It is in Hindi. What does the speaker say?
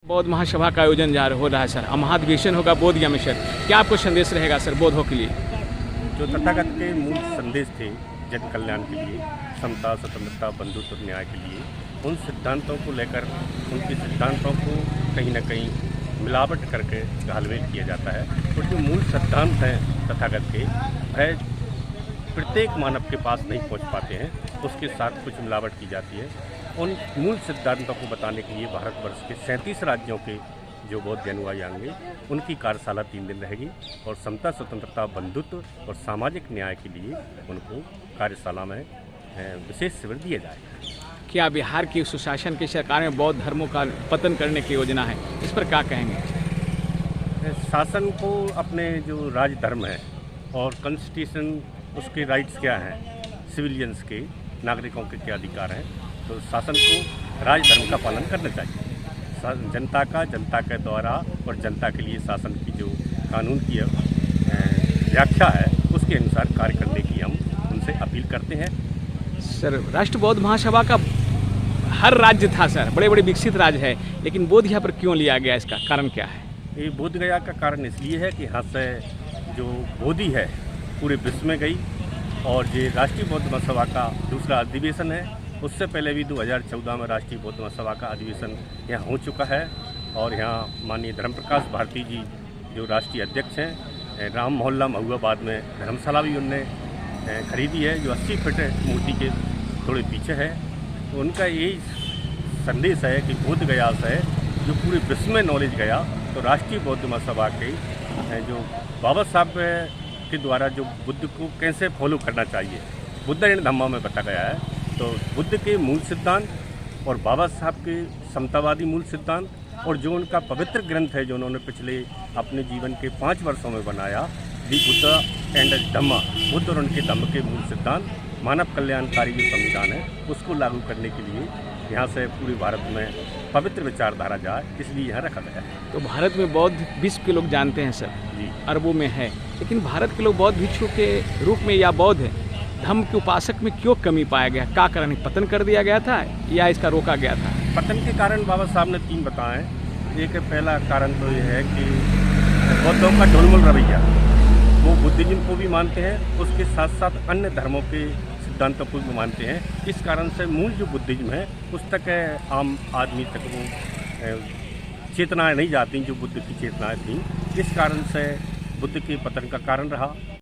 बौद्ध महासभा का आयोजन हो रहा है सर, महाधिवेशन होगा बोधगया में सर, क्या आपको संदेश रहेगा सर बौद्धों के लिए? जो तथागत के मूल संदेश थे जन कल्याण के लिए, समता, स्वतंत्रता, बंधुत्व और न्याय के लिए, उन सिद्धांतों को लेकर उनके सिद्धांतों को कहीं ना कहीं मिलावट करके घालमेल किया जाता है। और जो मूल सिद्धांत हैं तथागत के, वह प्रत्येक मानव के पास नहीं पहुंच पाते हैं, उसके साथ कुछ मिलावट की जाती है। उन मूल सिद्धांतों को बताने के लिए भारतवर्ष के 37 राज्यों के जो बौद्ध अनुयायी आएंगे, उनकी कार्यशाला 3 दिन रहेगी और समता, स्वतंत्रता, बंधुत्व और सामाजिक न्याय के लिए उनको कार्यशाला में विशेष शिविर दिए जाएगा। क्या बिहार की सुशासन की सरकार में बौद्ध धर्मों का पतन करने की योजना है, इस पर क्या कहेंगे? शासन को अपने जो राज धर्म है और कॉन्स्टिट्यूशन, उसके राइट्स क्या हैं, सिविलियंस के, नागरिकों के क्या अधिकार हैं, तो शासन को राज धर्म का पालन करना चाहिए। जनता के द्वारा और जनता के लिए शासन की जो कानून की व्याख्या है, उसके अनुसार कार्य करने की हम उनसे अपील करते हैं। सर, राष्ट्र बौद्ध महासभा का हर राज्य था सर, बड़े बड़े विकसित राज्य है, लेकिन बोधगया पर क्यों लिया गया, इसका कारण क्या है? ये बोधगया का कारण इसलिए है कि यहाँ से जो बोधि है पूरे विश्व में गई, और ये राष्ट्रीय बौद्ध महासभा का दूसरा अधिवेशन है। उससे पहले भी 2014 में राष्ट्रीय बौद्ध महासभा का अधिवेशन यहाँ हो चुका है, और यहाँ माननीय धर्मप्रकाश भारती जी जो राष्ट्रीय अध्यक्ष हैं, राम मोहल्ला महुआबाद में धर्मशाला भी उनने खरीदी है, जो 80 फीट मूर्ति के थोड़े पीछे है। तो उनका यही संदेश है कि बोधगया से जो पूरे विश्व में नॉलेज गया, तो राष्ट्रीय बौद्ध महासभा के जो बाबा साहब के द्वारा जो बुद्ध को कैसे फॉलो करना चाहिए, बुद्ध धम्मा में बताया गया है। तो बुद्ध के मूल सिद्धांत और बाबा साहब के समतावादी मूल सिद्धांत, और जो उनका पवित्र ग्रंथ है जो उन्होंने पिछले अपने जीवन के 5 वर्षों में बनाया, दी बुद्ध एंड धम्मा, बुद्ध और उनके धम्म के मूल सिद्धांत, मानव कल्याणकारी जो संविधान है, उसको लागू करने के लिए यहाँ से पूरे भारत में पवित्र विचारधारा जाए, इसलिए यहाँ रखा गया है। तो भारत में बौद्ध विश्व के लोग जानते हैं सर, जी, अरबों में है, लेकिन भारत के लोग बौद्ध भिक्षु के रूप में या बौद्ध धर्म के उपासक में क्यों कमी पाया गया? क्या कारण, पतन कर दिया गया था या इसका रोका गया था? पतन के कारण बाबा साहब ने 3 बताए। एक पहला कारण तो ये है कि बौद्धों का ढोलमोल रवैया, वो बुद्धिज्म को भी मानते हैं, उसके साथ साथ अन्य धर्मों के सिद्धांतों को भी मानते हैं। इस कारण से मूल जो बुद्धिज्म है उस तक आम आदमी तक वो चेतनाएँ नहीं जाती जो बुद्ध की चेतनाएँ थीं। इस कारण से बुद्ध के पतन का कारण रहा।